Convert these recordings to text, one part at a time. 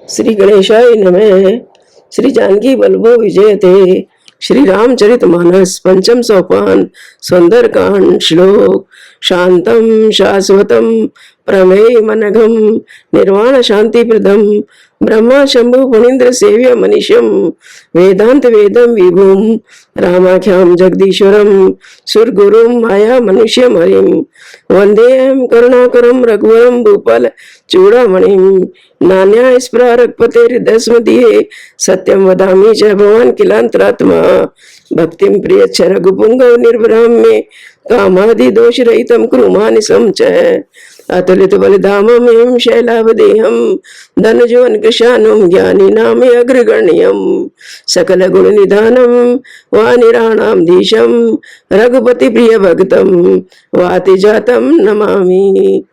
श्री गणेशाय नमः। श्री जानकी बल्बो विजयते। श्री रामचरितमानस पंचम सोपान सुंदरकांड श्लोक। शांतम शाश्वतम प्रमेय मनघम निर्वाण शांति प्रदम ब्रह्मा शंभु फणीन्द्र सेव्य मनीषम वेदांत वेदम विभुम रामाख्याम जगदीश्वरम सुरगुरुम माया मनुष्यम हरिम वंदेहम करुणाकरम रघुवरम भूपाल चूड़ामणिम नान्या स्पृहरक्पतेर्दस्मदीये सत्यम वदामि च भवान् किलांतरात्मा भक्तिं प्रियच्छ रघुपुंगव निर्भराम मे कामादि दोष रहितं कुरु मानसं च अतुलित बलिधाममें शैलावदेहं धनजोन कृशानुं ज्ञानी नामे अग्रगण्यं सकल गुण निधानं वानिराणां धीशं रघुपति प्रिय भक्तं वाति जातं नमामि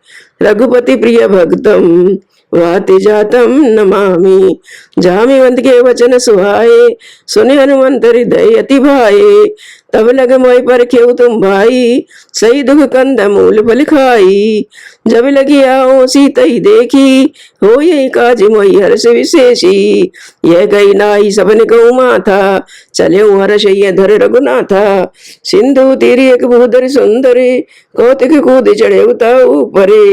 रघुपति प्रिय भक्तं वाति जातम नमामि। जामिवंत के वचन सुहाए सुने हनुमंत हृदय अति भाए तब लग मोय पर खेऊ तुम भाई सही दुख कंद मूल फल खाई जब लगी आओ सीतई देखी हो यही काज मोई हर्ष विशेषी यह गई नाई सबन गौ माथा चले हर्ष ये धर रघुनाथा सिंधु तीरी एक भूधर सुंदर कौतिक कूद चढ़े उताऊ परे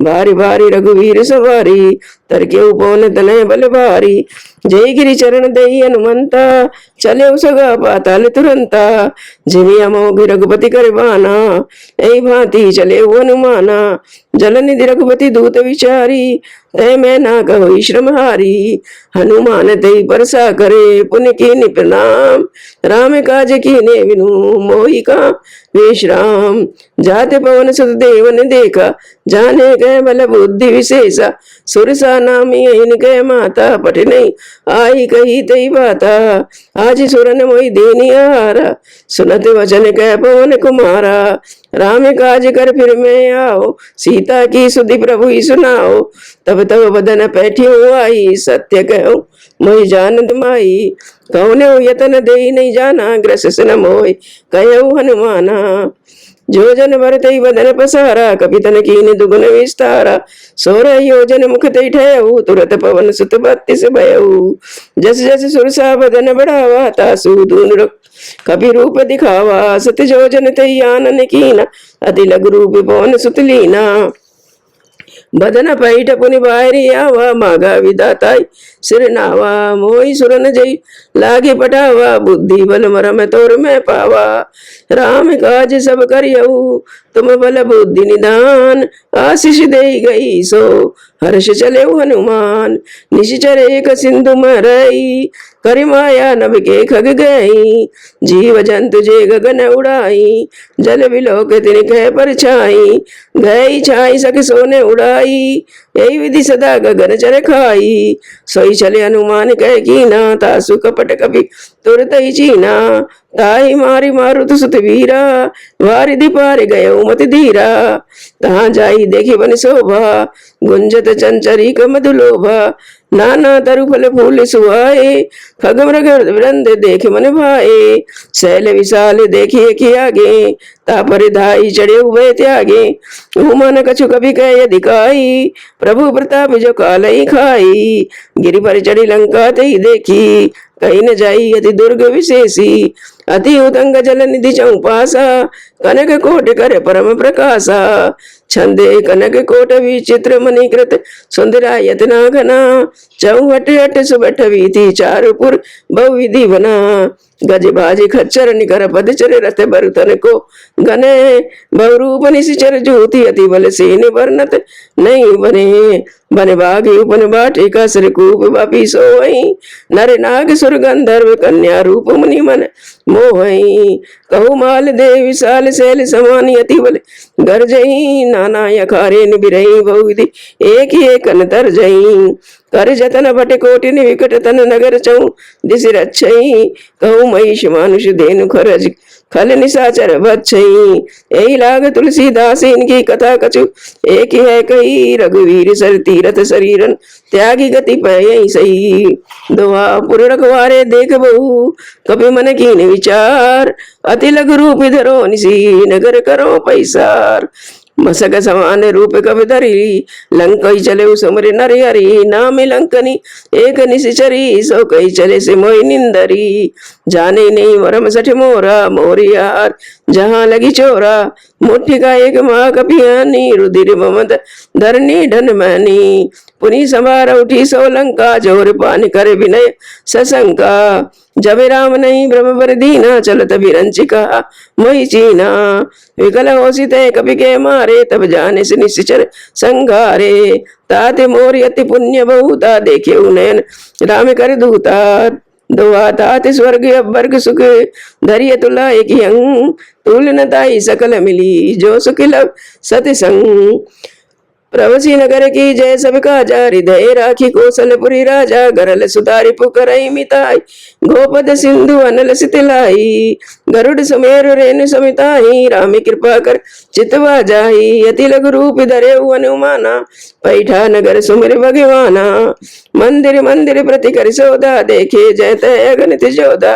भारी भारी रघुवीर सवारी तरके पवन तनय बल भारी जय गिरि चरण दई हनुमंता चले सगा पाताल तुरंता जिमि अमोघ रघुपति करबाना ऐ भांति चले हनुमाना जल निधि रघुपति दूत विचारी तय मैं ना कहो श्रम हारी हनुमान तई परसा करे पुण्य की प्रणाम राम काज कीने विनु मोहि का विश्राम जाते पवन सुत देव ने देखा जाने गए बल बुद्धि विशेषा सुरसा नाम यही गए माता पट नहीं आई कही तई बाता आज सुरन मोहि देनी आहारा सुनत वचन कह पवन कुमारा राम काज कर फिर मैं आओ सीता की सुधि प्रभु ही सुनाओ तब तब बदन पैठियो आई सत्य कहो मोहि जानत माई कौन यतन दे नहीं जाना ग्रस न मोहि कहो हनुमाना जो जन भरतई बदन पसारा कपितन कीन दुगुन विस्तारा 16 योजन मुख तई ठहु तुरत पवन सुत 32 भयउ जस जस सुरसा बदन बढ़ावा तासु दून कपि रूप दिखावा सत जोजन तई आनन कीना अति लघु रूप पवन सुत लीना बदन पैठ पुनि बाहरी आवा मागा विदाताई सिर नावा मोई सुरन जई लागे पटावा बुद्धि बल मरम तोर में पावा राम काज सब करियऊ तुम बल बुद्धि निदान आशीष दे गई सो हर्ष चले हनुमान निश्चर एक सिंधु मरई करि माया नभ के खग गई जीव जंतु जे गगन उड़ाई जल बिलोक तिन कह पर छाई गई छाई सख सोने उड़ाई यही विधि सदा गगन चर खाई सोई चले हनुमान कह कीना तासु कपट कपि तुरत ही चीना ताही मारी मारुत सुत वीरा वारिधि पार गयो मत धीरा तहाँ जाई देखी बन शोभा गुंजत चंचरी मधुलोभा नाना तरु फल फूल सुहाए खग मृग वृंद देख मन भाए शैल विशाल देखिए कि आगे तापर धाई चढ़े हुए त्यागे मन कछु कभी कह दिखाई प्रभु प्रताप जो कालई खाई गिरि पर चढ़ी लंका तई देखी कहीं न जाई अति दुर्ग विशेषी अति उतंग जल निधि चौपासा कनक कोट कर परम प्रकाशा छंदे कनक कोट विचित्र मणिकृत सुंदरा यतना घना चौहट हट सुबठ वीथी चारुपुर बहुविधि बना गज बाज खच्चर निकर पद चर रथ बरुतन को गने बहुरूप निशिचर जूति अति बल सेन वर्णत नहीं बने बन बाघ उपन बाटे का सरकूप बापी सोई नर नाग सुर गंधर्व कन्या रूप मुनि मन मोहई कहु माल दे विशाल शैल समान अति बल गरजई नाना यखारे निबिरई बहुविधि एक ही एक अंतर जई कर जतन भट कोटि विकट तन नगर चौ दिस रक्षई कहु महिष मानुष धेनु खरज खल निशाचर बच्छई यही लाग तुलसीदास इनकी कथा कछु एक ही है कही रघुवीर सर तीरथ शरीरन त्यागी गति पई सही दोहा पुर रखवारे देख बहु कपि मन कीन विचार अति लघु रूप धरो निसी नगर करो पैसार मसक समान रूप कब धरी लंकई चले सुमरि नरि हरि नाम लंकनी एक निशिचरी सो कई चले से मोहि निंदरी जाने नहीं वरम सठ मोरा मोरियार जहाँ लगी चोरा मुट्ठी का एक माँ कपियानी रुधिर ममद धरनी ढन मनी पुनी समार उठी सोलंका जोर पान कर विनय सशंका जब राम नहीं ब्रह्म बर दीना चलत विरंचिका मोहि चीना विकल होसित कपि के मारे तब जाने से निश्चर संगारे ताते मोर अति पुण्य बहुता देखे उनयन राम कर दूता दुआ तात स्वर्ग वर्ग सुख धरिय तुला एक अंग तुल न ताई सकल मिली जो सुखिल सतसंग प्रवसी नगर की जय सबका जा हृदय राखी कौशलपुरी राजा गरल सुतारी पुकरई मिताई गोपद सिंधु अनल सितलाई गरुड़ सुमेरु रेणु समिताई रामी कृपा कर चितवा जाई अति लघु रूप धरे अनुमाना पैठा नगर सुमिर भगवाना मंदिर मंदिर प्रति कर सौदा देखे जय तय अगणित जोधा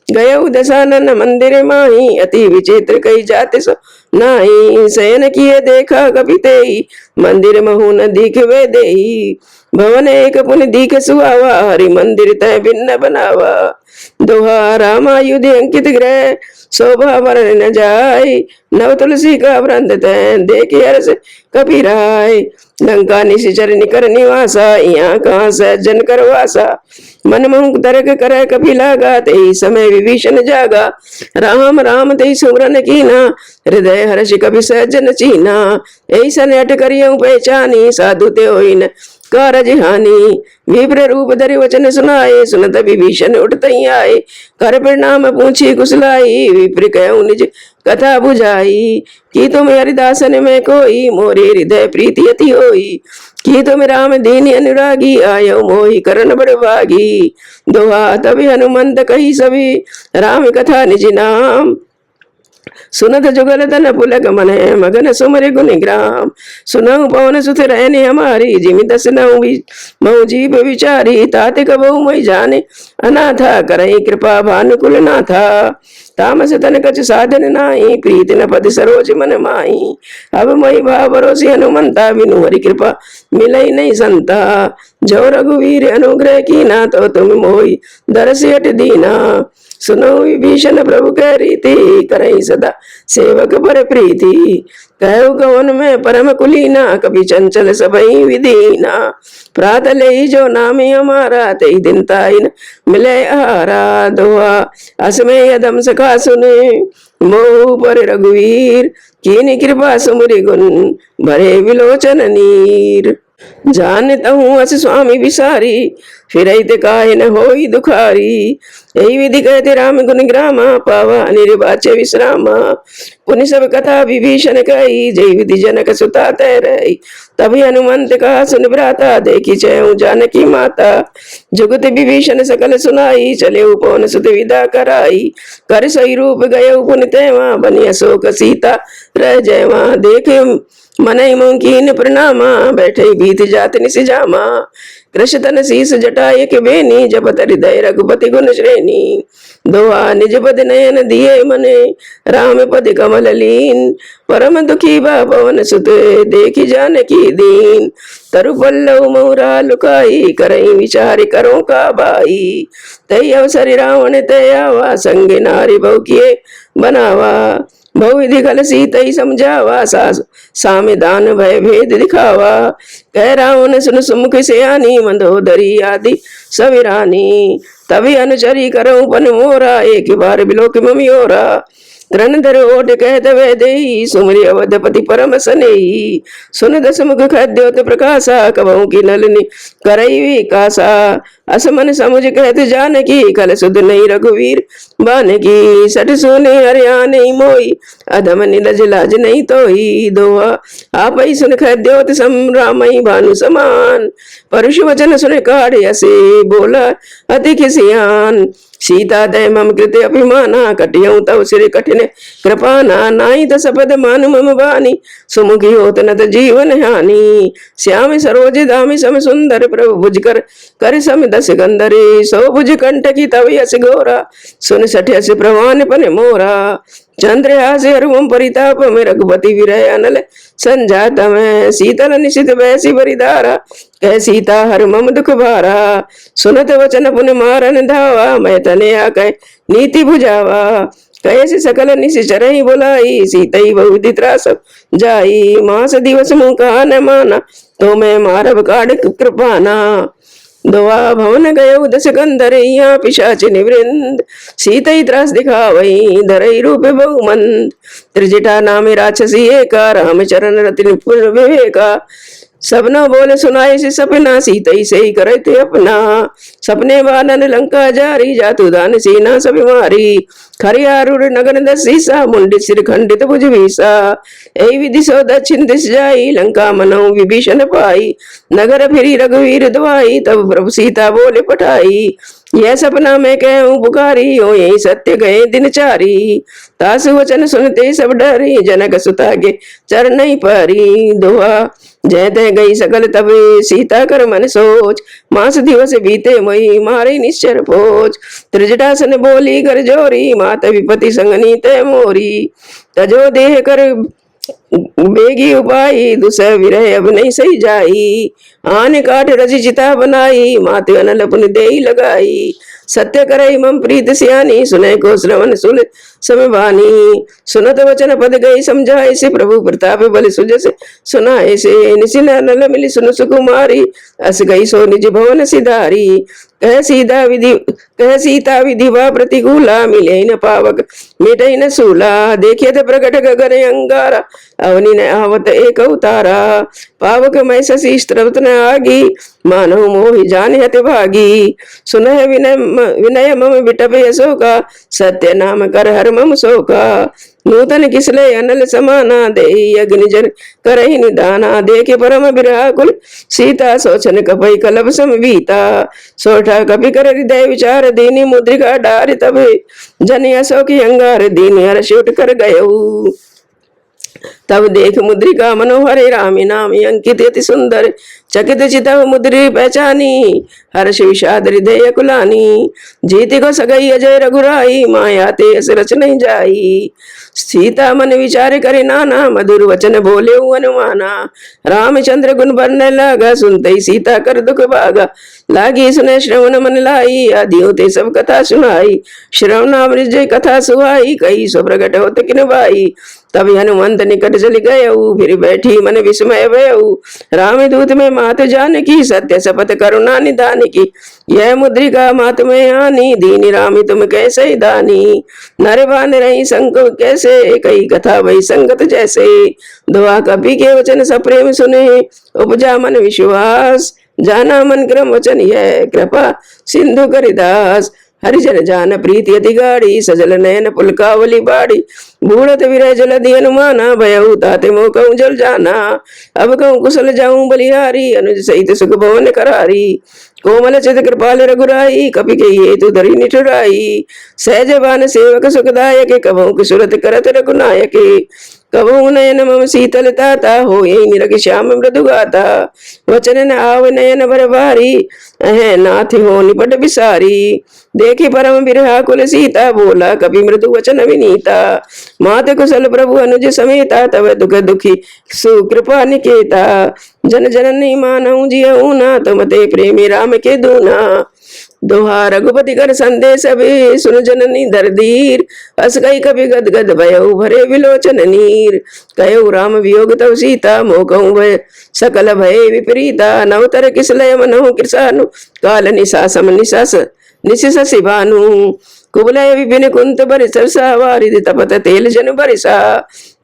गय दशानन मंदिर माही अति विचित्र कई जाति सो नाही शयन किए देखा कभी तेई मंदिर महु न दिख वे देई भवन एक पुन दिख सुहावा हरि मंदिर तय भिन्न बनावा दोहा रामायुध अंकित ग्रह शोभा वरण न जाय नव तुलसी का वृंद तय देखे हर्ष कपिराय लंका निशिचर निकर निवासा यहाँ कहाँ सज्जन करवासा मन मुख तर्क कर कपि लागा ते समय विभीषण जागा राम राम ते सुमरन कीना हृदय हर्ष कपि सज्जन चीना ऐसा अट करियऊ पहचानी साधु ते होइन कारज हानि विप्र रूप धरि वचन सुनाए सुनत विभीषण उठत आए कर प्रणाम पूछी कुशलाई विप्र कहूँ निज कथा बुझाई कि तुम हरिदासन में कोई मोरे हृदय प्रीति अति होई कि तुम राम दीन अनुरागी आयो मोहि करण बड़भागी दोहा तभी हनुमंत कही सभी राम कथा निज नाम सुनत जुगल तन पुलक मन मगन सुमरि गुण ग्राम सुनऊ पवन सुत रहने हमारी जिमि दस मऊ जीव विचारी ताते कबहु मई जाने अनाथा करई कृपा भानुकुल नाथा तामस तन कछ साधन नाही प्रीति न पद सरोज मन माही अब मई भाव भरोसी हनुमंता बिनु हरि कृपा मिलई नहीं संता जो रघुवीर अनुग्रह की ना तो तुम मोहि दरस हट दीना सुनो विभीषण प्रभु कह रीति करई सदा सेवक पर प्रीति कहु कवन में परम कुलीना कभी चंचल सबई विदीना प्रात ले जो नाम हमारा ते दिन ताइन मिले आहारा दोहा असमय यदम सखा सुने मोह पर रघुवीर कीनी कृपा सुमरि गुण भरे विलोचन नीर जानता हूँ अस स्वामी विसारी फिर काहे न होई दुखारी यही विधि कहते राम गुण ग्रामा पावा निर्वाच्य विश्रामा पुनि सब कथा विभीषण कही जय विधि जनक सुता तय रही तभी हनुमंत कहा सुन भ्राता देखी चयऊ जानकी माता जुगत विभीषण सकल सुनाई चले पवन सुत विदा कराई कर सही रूप गये पुन तेवा बनी अशोक सीता रह जयवा देखे मनई मुंकीन प्रणामा बैठे बीत जात निसिजामा कृष्ण शीस जटाय के बेनी जपत हृदय रघुपति गुण श्रेणी दोहा निज पद नयन दिए मने राम पद कमल लीन परम दुखी बा पवन सुत देखी जानकी दीन तरु पल्लव मौरा लुकाई करई विचार करो का बाई तय अवसर रावण तय आवा संग नारी बहु किए बनावा बहुविधि कल सीतई समझावा सामे दान भय भेद दिखावा कह रावण सुन सुमुख से आनी मंदोदरी आदि सविरानी तभी अनुचरी करो पन मोरा एक बार बिलोक ममियोरा रणधर ओट कहत वै देई सुमरि अवधपति परम सनेई सुन दस मुख खद्योत प्रकाशा कबहु की नलनि करई विकासा असमन समुझ कहत जानकी कल सुध नहीं रघुवीर बानकी सठ सुने हरियाणे मोई अधम निलज लाज नहीं तोई दोहा आप ही सुन खद्योत सम रामई भानु समान परुष वचन सुन काढ़ असे बोला अति खिसियान सीता दय मम कृत अभिमाना कटियऊ तव सिर कठिन कृपाना नाई दस पद मान मम बानी सुमुखी होत नत जीवन हानि श्याम सरोज दामी सम सुंदर प्रभु भुज कर सम दस गंधरे सो भुज कंठ की तव यस घोरा सुन सठ यस प्रवान पन मोरा चंद्रहास हरुम परिताप में रघुपति विरह अनल संजात में शीतल निशित वैसी बरिधारा कह सीता हर मम दुख भारा सुनत वचन पुन मारन धावा मैं तने आ कह नीति बुझावा कैसे सकल निशिचर ही बोलाई सीतई बहु त्रास जाई मास दिवस मुँह कहा न माना तो मैं मारब काढ़ कृपाना दुआ भवन गयो दस कंदरिया पिशाच निवृंद सीतई त्रास दिखावई धरई रूप बहुमंद त्रिजटा नाम राक्षसी एका रामचरण रति निपुण विवेका सबना बोले सुनाई से सपना सीतई से ही करे थे अपना सपने वानन लंका जारी जातु दान सीना सब मारी खरियारूढ़ नगन दसीसा मुंडी सिर खंडित भुज भीसा यही विधि सो दक्षिण दिश जाई लंका मनो विभीषण पाई नगर फिरी रघुवीर दवाई तब प्रभु सीता बोले पठाई यह सपना मैं कहूँ पुकारी हो यही सत्य गए दिन चारी तासु वचन सुनते सब डरी जनक सुता के चरण ही परी दोहा जय तय गई सकल तब सीता कर मन सोच मास दिवस बीते मोई मारे निश्चर पोच त्रिजटासन बोली कर जोरी मात विपति संगनी तय मोरी तजो देह कर बेगी उपाई दुसह विरह अब नहीं सही जाई आन काट रचि चिता बनाई माते अनल पुन देई लगाई सत्य करई मम प्रीत सियानी सुने को श्रवण सुन समवानी सुनत वचन पद गई समझाए से प्रभु प्रताप बल सुजस सुनाए से निशिन नल मिली सुन सुकुमारी अस गई सो निज भवन सिधारी कह सीता विधि वा प्रतिकूला मिले न पावक मिटे न सूला देखिए थे प्रकट गगन अंगारा अवनि न आवत एक अवतारा पावक मैं शशि स्त्रवत न आगी मानव मोहि जान हत भागी सुनह विनय मम विटप यशोका सत्य नाम कर हर मम शोका नूतन किसले अनल समाना दे अग्नि जन करहि निदाना देखे परम विराकुल सीता सोचन कपई कलब समवीता सोठा कपि कर हृदय विचार दीनी मुद्रिका डार तब जन यशो की अंगार दीन हर्ष उठ कर गयऊ तब देख मुद्रिका मनोहर रामी नाम अंकित अति सुंदर चकित चितव मुद्री पहचानी हर्ष विषाद हृदय कुलानी जीति को सगई अजय रघुराई माया ते अस रच नहीं जाई सीता मन विचार करे नाना मधुर वचन बोले अनुमाना रामचंद्र गुण बरने लागा सुनते सीता कर दुख भागा लागी सुने श्रवण मन लाई आदियों ते सब कथा सुनाई श्रवणामृत कथा सुहाई कही सो प्रगट होत किन बाई तब हनुमंत निकट चल गए फिर बैठी मन विस्मय भयऊ राम दूत में मात जान की सत्य शपथ करुणा निदान की यह मुद्रिका मात में आनी दीनी रामी तुम कैसे दानी नर बान रही संक कैसे कई कथा वही संगत जैसे दुआ कपि के वचन सप्रेम सुने उपजा मन विश्वास जाना मन क्रम वचन यह कृपा सिंधु करिदास हरिजन जान प्रीति अति गाड़ी सजल नयन पुलकावली बाड़ी बूढ़त विरह जल दी अनुमाना भयऊ ताते मोह कहूँ जल जाना अब कहूँ कुशल जाऊं बलिहारी अनुज सहित सुख भवन करारी कोमल चित कृपाल रघुराई कपि के हेतु धरी निठुराई सहजबान सेवक सुखदायक कबहू कुशुरत करत रघुनायक कबहू नयन मम शीतल ताता हो यही निरग श्याम मृदु गाता वचन न आव नयन भर भारी अह नाथ हो निपट बिसारी देखी परम बिरहा कुल सीता बोला कभी मृदु वचन विनीता मात कुशल प्रभु अनुज समेता तब दुख दुखी सुकृपा निकेता जन जननी मानऊ जियऊ ना तुम ते प्रेमी राम के दूना दोहा रघुपति कर संदेश अभी सुन जननी दरदीर हस गई कभी गद गद भयऊ भरे विलोचन नीर कयऊ राम वियोग तव सीता मोकऊ भय सकल भय विपरीता नवतर किसलय मनहु कृषानु काल निशासम निशास निशिस शिवानु कुबलय विपिन कुंत बरिसर सावारिद तपत तेल जन बरिसा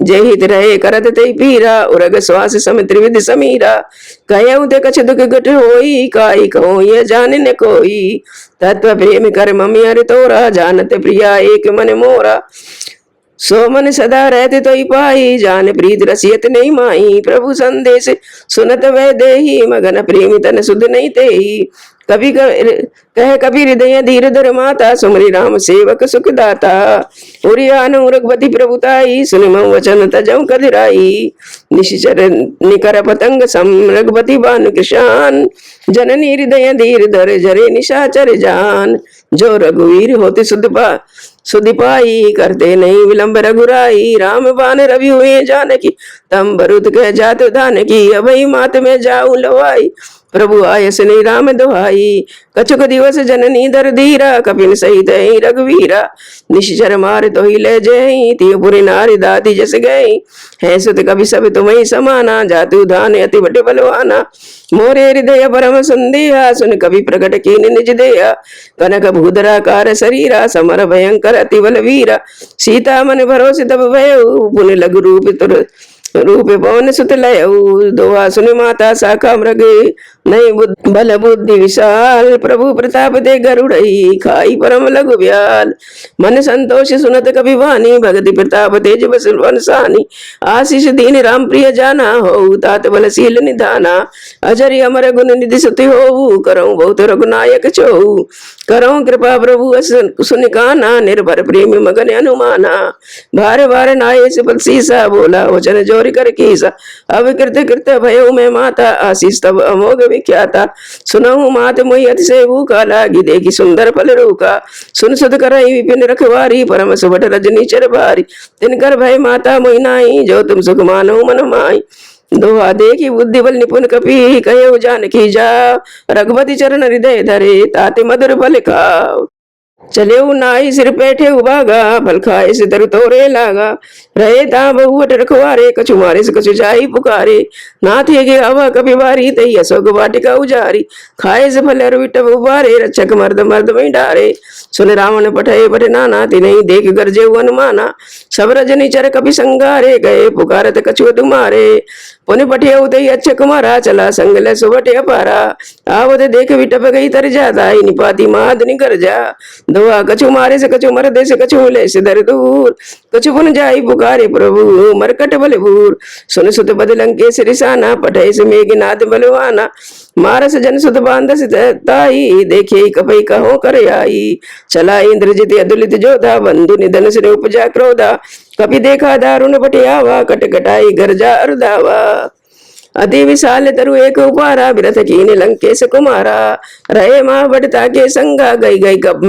जय हित रहे करत ते पीरा उरग श्वास सम त्रिविध समीरा कयऊ ते कछ दुख घट होई काई कहो ये जाने न कोई तत्व प्रेम कर ममी हरि तोरा जानत प्रिया एक मन मोरा सो मन सदा रहते तो पाई जान प्रीत रसियत नहीं माई प्रभु संदेश सुनत वह देही मगन प्रेमी तन सुध नहीं तेही कह कबि हृदय धीर धर माता, सुमरि राम सेवक सुख दाता। उरियानु रघुपति प्रभुताई, सुनि मम वचन तजौ कदिराई। निशिचर निकर पतंग सम, रघुपति बान कृशान। जननी हृदय धीर धर, जरे निशाचर जान। जो रघुवीर होते सुधि पाई, करते नहीं विलंब रघुराई। राम बान रवि हुए जानकी, तम बरुद कह जात धान की। अभई मात में जाऊ लवाई, प्रभु आयस नहीं राम दुहाई। कछुक दिवस जननी दर धीरा, कपिन सहित रघुवीरा। निश्चर मार तो ही ले जय, तियपुरी नारी दादी जस गई। है सुत कभी सब तुम्हें समाना, जातु धान अति बटे बलवाना। मोरे हृदय परम संदेहा, सुन कवि प्रकट कीन निज देहा। कनक भूधराकार शरीरा, समर भयंकर अति बल वीरा। सीता मन भरोसे तब भयउ, पुन लघु रूप पवन सुत लयऊ। दोहा सुनि माता शाखा मृग, नहीं बल बुद्धि विशाल। प्रभु प्रताप दे गरुड़ई, खाई परम लघु ब्याल। मन संतोष सुनत कवि वाणी, भगति प्रताप तेज बस वनसानी। आशीष दीन राम प्रिय जाना, हो तात बल शील निधाना। अजरि अमर गुण निधि सुति होऊ, करऊं बहुत रघुनायक चोऊ। करऊं कृपा प्रभु सुनिकाना, निर्भर प्रेम मगन अनुमाना। भार भार नाये सुपल सीसा, बोला वचन जोर कर कीसा। अब कृत कृत भयो मैं माता, आशीष तब अमोघ विख्याता। सुनहु मात मोहि अतिशय भूखा, लागी देखी सुंदर फल रूखा। सुन सुध करई विपिन रखवारी, परम सुबट रजनी चर भारी। तिनकर भय माता मोहि नाई, जो तुम सुख मानो मन माई। दोहा देखी बुद्धि बल निपुण कपि, कहे जानकी जा। रघुपति चरण हृदय धरे, ताते मधुर फल खाओ। चले नाई सिर बैठे उबागा, फल खाए से दर तोरे लागा। रहे ता बहुवट रखवारे, कछु मारे से कछु जाई पुकारे। नाथ हे हवा कभी बारी, तई अशोक वाटिका उजारी। खाए से फल विटब उबारे, रक्षक मर्द मर्द में डारे। सुन रावण पठे पठ नाना, तिन्हि देख गरजे अनुमाना। सब रजनी चर कपि संगारे, गए पुकारत कछु तुम्हारे। पुन पठे उदय अच्छ कुमारा, चला संग ले सुबटे अपारा। आवत देख विटप गई तर जाता, निपाती माद निकर जा। दोहा कछु मारे से कछु मर दे से, कछु ले से दर दूर। कछु पुन जाई पुकारे प्रभु, मरकट बल भूर। सुन सुत बदलंके सिरिसाना, पठे से मेघनाद बलवाना। मारस जन सुत बांधस ताई, देखे कपई कहो कर आई। चला इंद्रजित अदुलित जोधा, बंधु निधन से उपजा क्रोधा। कपि देखा दारुण बटियावा, कट कटाई गरजा अरुदावा। अति विशाल तरु एक उपारा, विरथ कीन लंकेश कुमारा। रहे माँ बटता के संगा, गई गई कब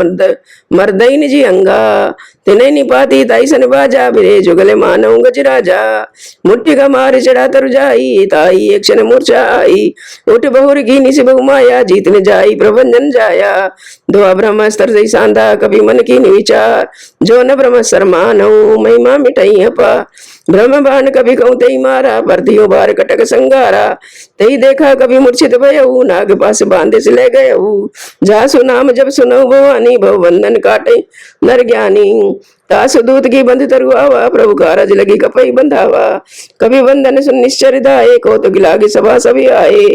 मर्दई निजी अंगा। तिने निपाती ताई सन बाजा, बिरे जुगले मानव गज राजा। मुट्ठी का मार चढ़ा तरु जाई, ताई एक क्षण मूर्छा आई। उठ बहुर की निस बहु माया, जीतने जाई प्रबंधन जाया। दुआ ब्रह्म स्तर से सांधा, कभी मन की विचार। जो न ब्रह्म शर्मानौ, महिमा मिटई अपा। ब्रह्म बाण कभी कहूँ तई मारा, परतियों बार कटक संगारा। तई देखा कभी मूर्छित भयऊ, नाग पास बांधे से ले गयऊ। जासु नाम जब सुनऊ भवानी, भव बंधन काटे नर ज्ञानी। तासु दूत की बंध तरुआवा, प्रभु कारज लगी कपई बंधावा। कभी बंधन सुन निश्चर दाए, कौतुक लागे सभा सभी आए।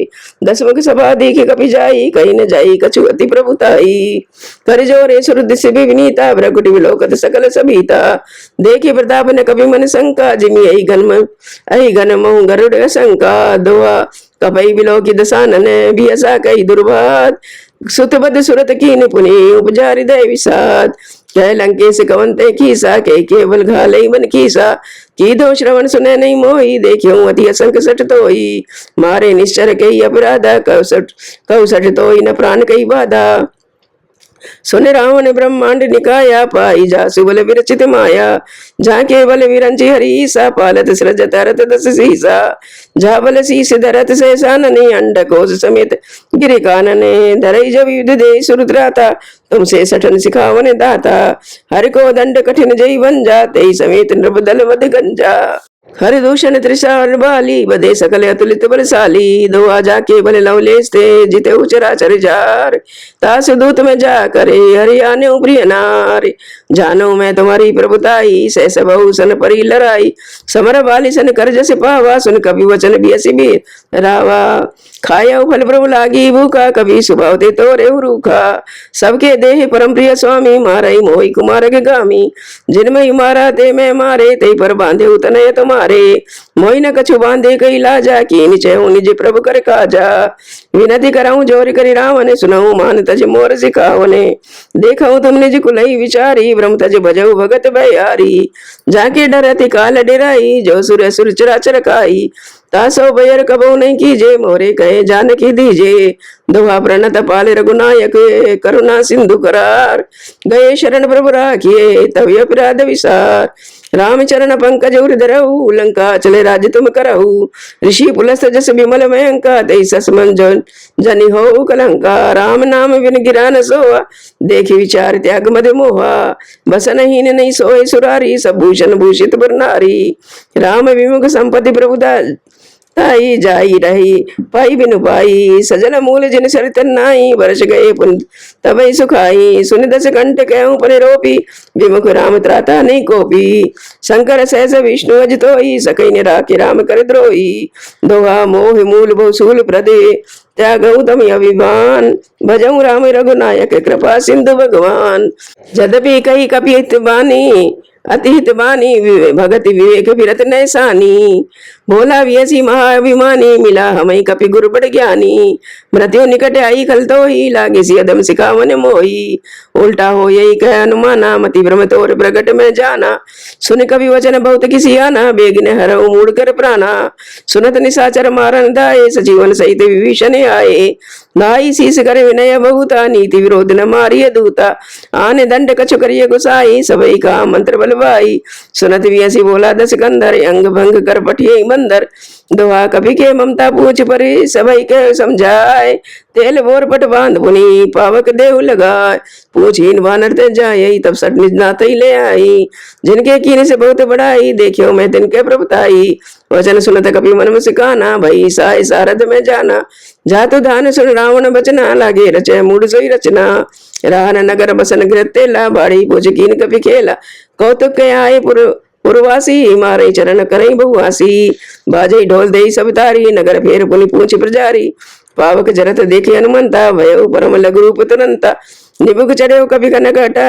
दसमुख सभा देखी कपि जाई, कहीं न जाई कछु अति प्रभुताई। कर जोरे सुरुद से विनीता, भ्रकुट विलोकत सकल सबीता। देखी प्रताप न कभी मन शंका, जिमि अहि घन महु गरुड़ शंका। दोहा कपई विलोकी दसानन, भी असा कई दुर्भात। सुतबद सुरत की निपुनि, उपजा हृदय विषाद। कह लंकेश कवंते खीसा, के केवल घालई मन खीसा। की दो श्रवण सुने नहीं मोही, देखियो अति असंक सठ तोई। मारे निश्चर कई अपराधा, कौ सठ तोई न प्राण कई बाधा। सुन रावण ब्रह्मांड निकाया, पाई जासु बल विरचित माया। जहाँ केवल विरंची हरीसा, पालत सृजत रत दस सीसा। जा बल शीस धरत शेषानने, अंड कोश समेत गिरि कानने। धरई जब युद्ध दे सुरुद्राता, तुमसे सठन सिखावन दाता। हर को दंड कठिन जई बन जा, तेई समेत नृप दल वध गंजा। हरिदूषण त्रिशाल बाली, बदे सकल अतुलित बलशाली। दोहा जाके बल लवलेश थे, जिते उचरा चर जार। तासु दूत में जा करे, हरियाने प्रिय नार। जानो मैं तुम्हारी प्रभुताई, सहस बहु सन परी लड़ाई। समर बाली सन कर जस पावा, सुन कभी वचन बियसी भी रावा। खाया फल प्रभु लागी भूखा, कभी सुभाव दे तोरे रूखा। सबके देह परम प्रिय स्वामी, मारई मोहि कुमार के गामी। जिनमें मारा ते मैं मारे, ते पर बांधे उतनय तुम्हारे। मारे, मोहि न कछु बांधे कई लाजा, की निचय निज प्रभु कर काजा। विनती कराऊं जोर करी रावण, सुनाऊं मान तज मोर सिखावने। देखऊं तुम निज कुलई विचारी, ब्रह्म तज भजऊ भगत भयारी। जाके डरति काल डेराई, जो सुर असुर चराचर खाई। तासो बैर कबो नहीं कीजे, मोरे कहे जानकी दीजे। दोहा प्रणत पाल रघुनायक, करुणा सिंधु करार। गए शरण प्रभु राखिए, तब अपराध विसार। रामचरण पंकज उर धरऊ, लंका चले राज तुम करऊ। ऋषि पुलस्त जस विमल मयंका, तई सस मन जनि हो कलंका। राम नाम बिन गिरा न सोआ, देखि विचार त्याग मद मोहा। बसन हीन नहीं सोए सुरारी, सब भूषण भूषित बर नारी। राम विमुख संपत्ति प्रभुदास, ताई जाई रही पाई बिनु पाई। सजल मूल जिन सरितन नाई, वर्ष गए पुन तबई सुखाई। सुन दस कंठ कहूं परे रोपी, विमुख राम त्राता नहीं कोपी। शंकर सहस विष्णु अज तोई, सकई निराके राम कर द्रोही। दोहा मोह मूल बहुसूल प्रदे, त्यागऊ तम अभिमान। भजऊ राम रघुनायक, कृपा सिंधु भगवान। जदपि कही कपित बानी, अतिहित बानी भगत विवेक विरत नैसानी। भोला व्यसी महाअभिमानी, मिला हमें कपि गुरु बड़ ज्ञानी। मृत्यु निकट आई खल तो ही, लागे सी अदम सिखावन मोही। उल्टा हो यही कह अनुमाना, मति भ्रम तोर प्रगट में जाना। सुन कवि वचन बहुत किसी आना, बेग ने हरऊ मूड कर प्राणा। सुनत निशाचर मारन दाए, सजीवन सहित विभीषण आए। नाई शीस कर विनय बहुता, नीति विरोध न मारिय दूता। आने दंड कछु करिय गुसाई, सबई का मंत्र बलवाई। सुनत व्यसी बोला दस कंधर, अंग भंग कर पठिए मंदर। दोहा कवि के ममता पूछ परी, सबई के समझाए। तेल बोर पट बांध पुनी, पावक देव लगाए। पूछीन वानर ते जाई, तब सट निज नाथ ले आई। जिनके कीने से बहुत बड़ाई, देखियो मैं तिनके प्रभुताई। वचन सुनत कपि मन मुस्काना, भई साय सारद में जाना। जातु धान सुन रावण बचना, लागे रचे मूड सोई रचना। रान नगर बसन गृह तेला, बाड़ी पूछ कीन कपि खेला। कौतुक के आए पुरवासी, मारे चरण करई बहुआसी। बाजई ढोल दे सब तारी, नगर फेर पुनि पूछ प्रजारी। पावक जरत देखे हनुमंता, भयो परम लघु रूप तुरंता। निबुक चढ़े कभी कनक हटा,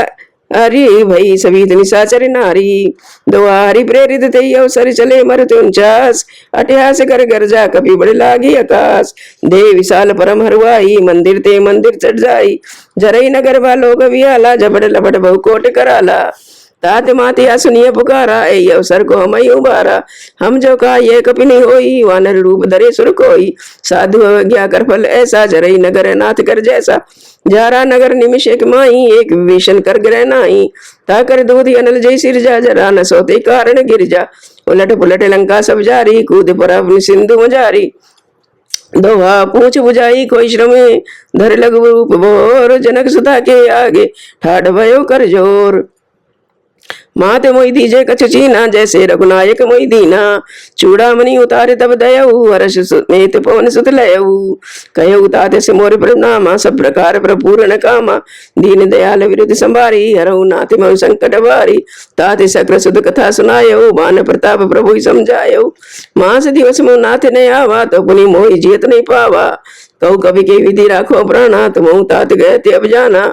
हरि भई सभी निशाचर नारी। दोहारी प्रेरित ते अवसर चले मरत 49, अट्ठास कर गर्जा कभी बड़े लागी आकाश। दे विशाल परम हरवाई, मंदिर ते मंदिर चढ़ जाई। जरई नगर वालों वियाला, झपट लपट बहु कोट कराला। तात मातिया सुनिए पुकारा, ए अवसर को हम उबारा। हम जो का ये कपि नहीं होई, वानर रूप धरे सुर कोई। साधु अवज्ञा कर फल ऐसा, जरई नगर नाथ कर जैसा। जारा नगर निमिष एक माई, एक विभीषण कर ग्रह नाई। ताकर दूध अनल जय सिरजा, जरा न सोते कारण गिरजा। उलट पुलट लंका सब जारी, कूद पर अपनी सिंधु मजारी। दोहा पूछ बुझाई कोई श्रम, धर लघु रूप बोर। जनक सुता के आगे, ठाठ भयो कर जोर। मात मोई दीजे कछु चीना, जैसे रघुनायक मोई दीना। चूड़ामणि उतारे तब दयऊ, हर्ष समेत पवन सुत लयऊ। कहऊ तात से मोर प्रणामा, सब प्रकार प्रपूर्ण कामा। दीन दयाल विरुद्ध संभारी, हरऊ नाथ मनु संकट भारी। तात सक्र सुध कथा सुनायऊ, बान प्रताप प्रभु समझायऊ। मास दिवस मो नाथ ने आवा, तो पुनि मोहि जियत नहीं पावा। कहू कवि के विधि राखो प्राणा, तुम तात गए अब जाना।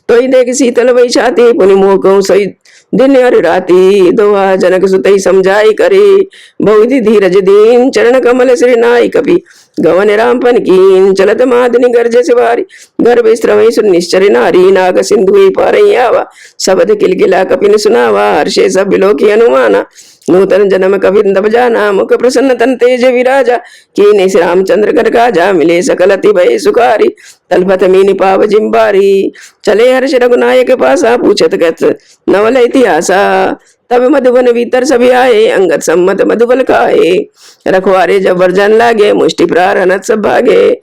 तो देख शीतल वही छाती, पुनि मोह कहूँ सही दिन और राती। दोहा जनक सुतई समझाई करे, बहुधि धीरज दीन। चरण कमल श्री नाई कपि, गवन रामपन कीन। चलत मादनी गर्ज सिवारी, गर्भ स्त्रवई सुन निश्चर नारी। नाग सिंधु पारई आवा, शब्द किलकिला कपिन सुनावा। हर्षे सब बिलोकी अनुमाना, नूतन जन्म कवि तब जाना। मुख प्रसन्न तन तेज विराजा, कीने श्री रामचंद्र कर काजा। मिले सकल अति भय सुखारी, तलपत मीन पाव जिम्बारी। चले हर्ष रघुनायक पासा, पूछत गत नवल इतिहासा। तब मधुबन भीतर सभी आए, अंगद सम्मत मधुबल खाए। रखवारे जब वर्जन लागे, मुष्टि प्रार अनत सब भागे।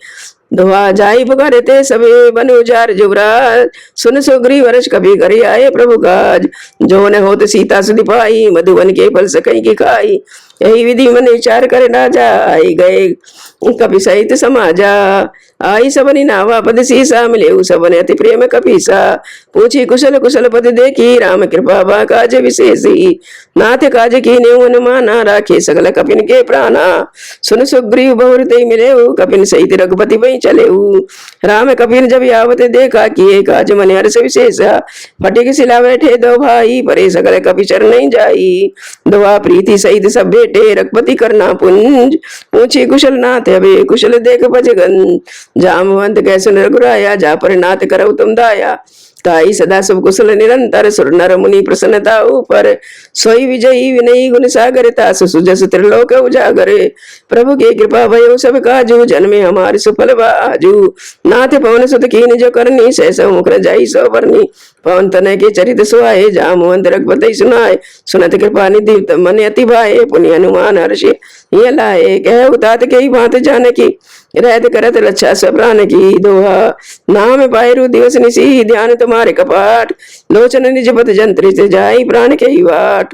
दोहा जाई पुकारे ते सबे, बन उजार जुबराज। सुन सुग्री वर्ष कभी करी आए प्रभु काज। जो न होत सीता सुधि पाई, मधुबन के फल सकई की खाई। यही विधि मन विचार करे राजा, आई गए कपि सहित समाजा। आई सबनि नावा पद सीसा, मिले सबन अति प्रेम कपीसा। पूछी कुशल कुशल पद देखी, राम कृपा बा काज विशेषी। नाथ काज की नेउ अनुमाना, राखे सकल कपिन के प्राणा। सुन सुग्रीव बहुर ते मिले, कपिन सहित रघुपति वही चले। राम कपिन जब आवत देखा, किए काज मन हर्ष विशेषा। फटिक सिला बैठे दो भाई, परे सकल कपि चर नहीं जाई। दोहा प्रीति सहित सभ्य भेटे रघुपति करना पुंज, ऊंची कुशल नाथ अबे कुशल देख भजगन, जामवंत कैसे रघुराया जा पर नाथ करव तुम दाया, ताई सदा सब कुशल निरंतर सुर नर मुनि प्रसन्नता ऊपर, सोई विजयी विनयी गुण सागर तास सुजस त्रिलोक उजागर, प्रभु के कृपा भयो सब काजू जन्मे हमारे सुफल बाजू, नाथ पवन सुत कीन जो करनी सहसा मुखर जाई सो बरनी, पवन तनय के चरित सुहाए जामवंत रघुपति सुनाए, सुनत कृपा निधि मन अति भाए, पुनि हनुमान हर्षि ये लाए, कह उतात के भांत जानकी रहत करत रक्षा सब प्राण की, दोहा नाम पायरु दिवस निसी ध्यान तुम्हारे कपाट, लोचन निज पद जंत्री से जाई प्राण के वाट,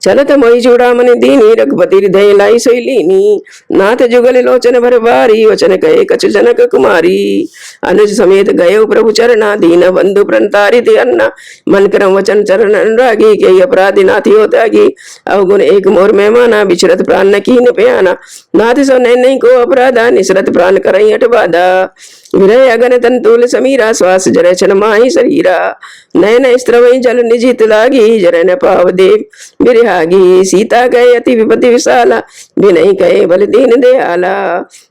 चलत मोहि चूड़ामणि दीनी रघुपति हृदय लाई सोई लीनी, नाथ जुगल लोचन भर बारी वचन कहे कछु जनक कुमारी, अनुज समेत गये प्रभु चरणा दीन बंधु प्रणतारित अन्ना, मन करम वचन चरण अनुरागी के अपराधी नाथी हो त्यागी, अवगुण एक मोर मेहमाना बिछरत प्राण न कीन प्याना, नाथ सो नहीं को अपराधा निसरत प्राण करई अट बाधा, विरय अगन तन तूल समीरा श्वास जरे छन माही शरीरा, नयन स्त्रवई जल निजित लागी जरे न पाव देव बिरहागी, सीता गए अति विपति विशाला विनय कहे बल दीन दयाला,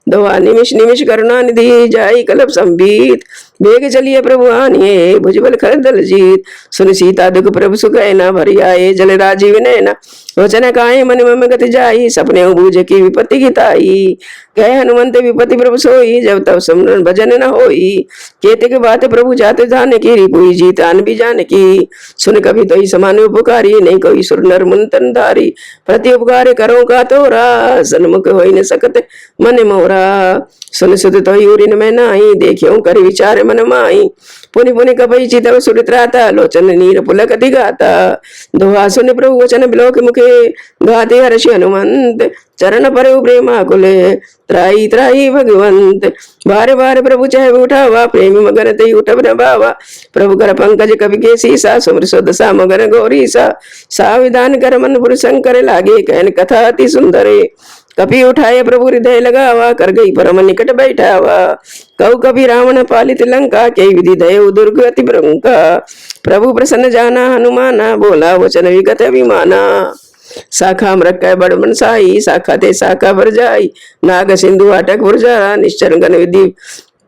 दोहा निमिष निमिष करुणा निधि जाई कलप संबीत, बेग चलिए प्रभु आनिए भुजबल खरदल जीत, सुन सीता दुख प्रभु सुख न भरी आए जल राजीव नैना, वचन काये मन मम गति जाई सपने बूझ की विपत्ति गीताई, कह हनुमंत विपत्ति प्रभु सोई जब तब सिमरन भजन न होई, केते के बात प्रभु जाते जान की रिपुई जीत आन भी जान की, सुन कभी तो समान उपकारी नहीं कोई सुर नर मुन तन धारी, प्रति उपकार करो का तोरा सन्मुख होई न सकत मन मोरा, सुन सुत तो उरिन में नाई देखियो कर विचार मन माई, पुनि पुनि कपई चितव सुरित राता लोचन नीर पुलक दिगाता, दोहा सुन प्रभु वचन बिलोक मुखे गाते हर्षि हनुमंत, चरण पर प्रेमा कुले त्राई त्राई भगवंत, बार बार प्रभु चाहे उठावा प्रेमी मगन ते उठब न बावा, प्रभु कर पंकज कवि के सीसा सुमर सुदशा मगन गौरी सा विधान कर मन पुर शंकर लागे कहन कथा अति सुंदरे, कपि उठाए प्रभु हृदय लगावा कर गई परम निकट बैठावा, कऊ कभी रावण पालित लंका के विधि दय दुर्ग अति प्रमुखा, प्रभु प्रसन्न जाना हनुमाना बोला वचन विगत अभिमाना, शाखा मृक बड़ मनसाई शाखा ते शाखा भर जाई, नाग सिंधु अटक भुरजारा निश्चर गण विधि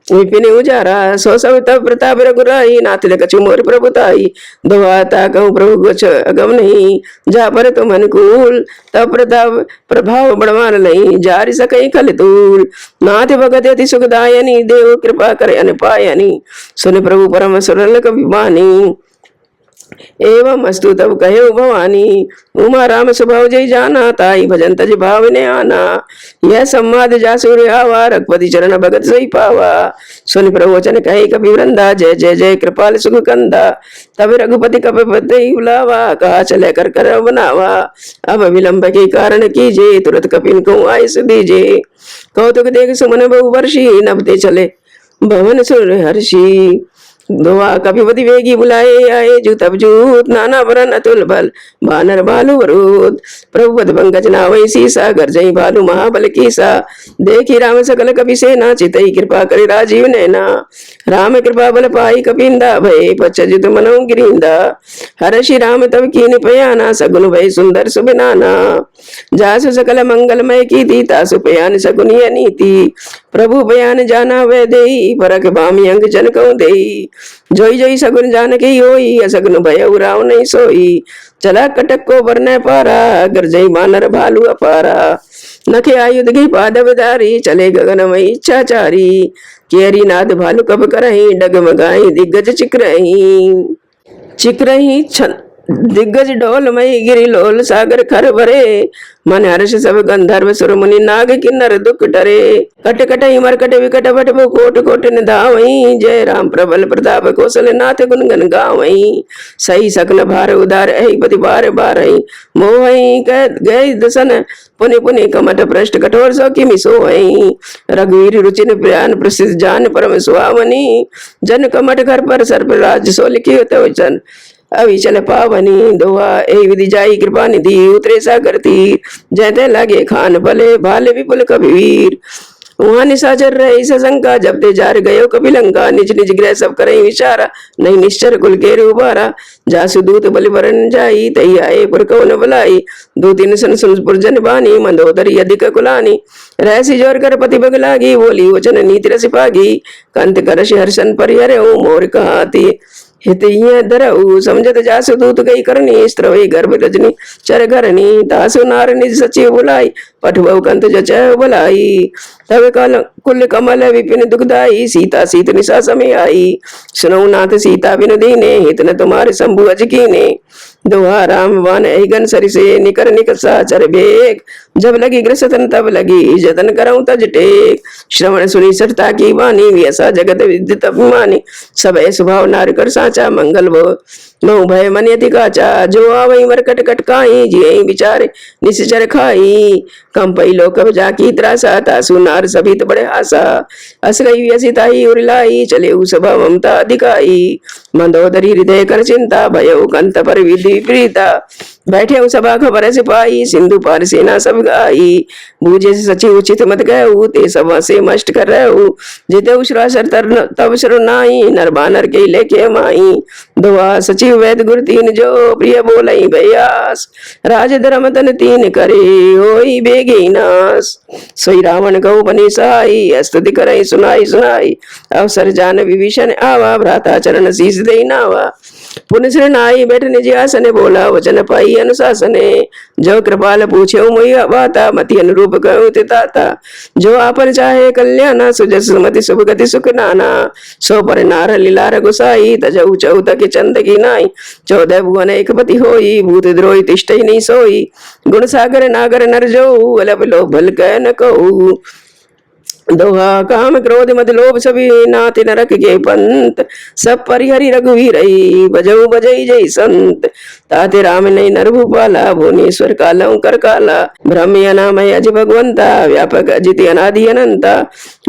विपिन उजारा, सो सब तब प्रताप रघुराई नाथ कछु मोर प्रभुताई, दोहाता कहूँ प्रभु कुछ अगम नहीं जा पर तुम अनुकूल, तब प्रताप प्रभाव बड़वान नहीं जारी सकई कल तूल, नाथ भगत अति सुखदायनी देव कृपा करे अनपायनी, सुन प्रभु परम सुरल कविमानी, एवं अस्तु तब कहे भवानी, उमा राम स्वभाव जय जाना ताई भजन तज भाव ने आना, यह संवाद जा सूर्य आवा रघुपति चरण भगत सही पावा, सुन प्रभु वचन कहे कपि वृंदा जय जय जय कृपाल सुख कंदा, तब रघुपति कपि बुलावा कहा चले कर कर बनावा, अब विलंब के कारण कीजे तुरंत कपिन को आयस दीजे, कौतुक देख सुमन बहु वर्षी नभते चले भवन सुर हर्षी, दोहा कपिपति वेगी बुलाए आए जूत अबजूत नाना वरन अतुल बल बानर बालु वरूद, प्रभु पद पंकज नावै सीसा गर्जई भालु महाबल कीसा, देखी राम सकल कपि सेना चितई कृपा करे राजीव नैना, राम कृपा बल पाई कपिंदा भय पच्चजुत मनौ गिरिंदा, हर्षि राम तब कीन पयाना सगुन भय सुंदर सुबिनाना, जासु सकल मंगलमय की दी तासु पयान सगुनिय नीति, प्रभु बयान जाना वै देई परक भामी अंग जन कहूँ देई, जोई जोई सगुन जान के होई असगुन भय उराव नहीं सोई, चला कटक को बरने पारा गरजई बानर भालू अपारा, नखे आयुध की पादवधारी चले गगनमय इच्छाचारी, केरी नाद भालू कब करही डगमगाई दिग्गज चिकरही दिग्गज डोलमय गिरी लोल सागर खर भरे, मन हर्ष सब गंधर्व सुर मुनि नाग किन्नर दुख डरे, कट कट मरकट विकट बट कोट कोट निधावई, जय राम प्रबल प्रताप कौशल नाथ गुण गन गावई, सही सकल भार उदार पति बार बारई, मोहई गए दसन पुनि पुनि कमट पृष्ठ कठोर सौ किमि सोहई, रघुवीर रुचिन प्रियान प्रसिद्ध जान परम सुहावनी, जन कमट घर पर सर्प राज सो लिखि वचन अविचल पावनी, दोहा ए विधि जाई कृपा निधि उतरे सागर तीर, जयते लगे खान भले भाले विपुल कबीर, वहां निशाचर रहे सशंका, जब ते जार गयो कपिलंका, निज निज गृह सब करे विचारा, नहीं निश्चर कुल के उबारा, जासु दूत बलि वरन जाई, तई आए पुर कौन बुलाई, दो तीन सन सुनपुर जन बानी, मंदोदरी अधिक कुलानी, रहसी जोर कर पति बग लागी, बोली वचन नीति रस पागी, कंत करश हर्षन परिहरे मोर कहाती, हित धरऊ, समझत जासु दूत गई करनी, स्त्रवई गर्भ रजनी चर घरनी, तासु नार निज सचिव बुलाई, पठबऊ कंत जचय बुलाई, तब कुल कमल विपिन दुखदाई, सीता सीत निशा समय आई, सुनऊ नाथ सीता बिनु दीने, हित न तुम्हारे शंभु अज कीने, दोहा राम वन ऐगन सरिसे, निकर निकसा चर बेग, जब लगी ग्रसतन तब लगी, जतन करऊं तज टेक, श्रवण सुनी सठता की वाणी, व्यसा जगत विदित अभिमानी, सब स्वभाव नार कर साचा, मंगल बहु भय मन यति काचा, जो आवई मरकट कटकाई, जिये विचारे निश्चर खाई, कंपई लोक जाकी त्रासा, तासु नार सभित बड़े आशा, अस गई व्यसिताई उरिलाई, चले सभा ममता अधिकाई, मंदोदरी हृदय कर चिंता, भयो कंत पर विधि प्रीता, बैठे सभा खबर सिपाही, सिंधु पार सेना सब गाई, बूझे से सचिव उचित मत गए, ते सभा से मष्ट कर रहे, जिते श्रासर तब शरुनाई, नर बानर के लेके माई, दुआ सचिव वैद गुरु तीन जो, प्रिय बोलई भयास, राज धर्म तन तीन करे, होई बेगी नास, सोई रावण गौ बनी साई, स्तुति करई सुनाई सुनाई, अवसर जान विभीषण आवा, भ्राता चरण शीस दे नावा, पुण्य श्री नाई बैठ निज आसने, बोला वचन पाई अनुशासने, जो कृपाल पूछे मोई बाता, मति अनुरूप कहूँ तिताता, जो आपन चाहे कल्याणा, सुजस सुमति शुभ गति सुख नाना, सो पर नार लीलार गुसाई, तजऊ चौत के चंद की नाई, 14 भुवन एक पति होई, भूत द्रोही तिष्ठ नहीं सोई, गुण सागर नागर नर जो, अलब लोभ भल कह न कहू, दोहा काम क्रोध मद लोभ सभी नाथ नरक के पंत, सब परिहरि रघुवीर बजऊ बजई जय संत, ताते राम नहीं नर भूपाला, भुवनेश्वर कालऊ कर काला, ब्रह्म अनामय अज भगवंता, व्यापक अजित अनादि अनंता,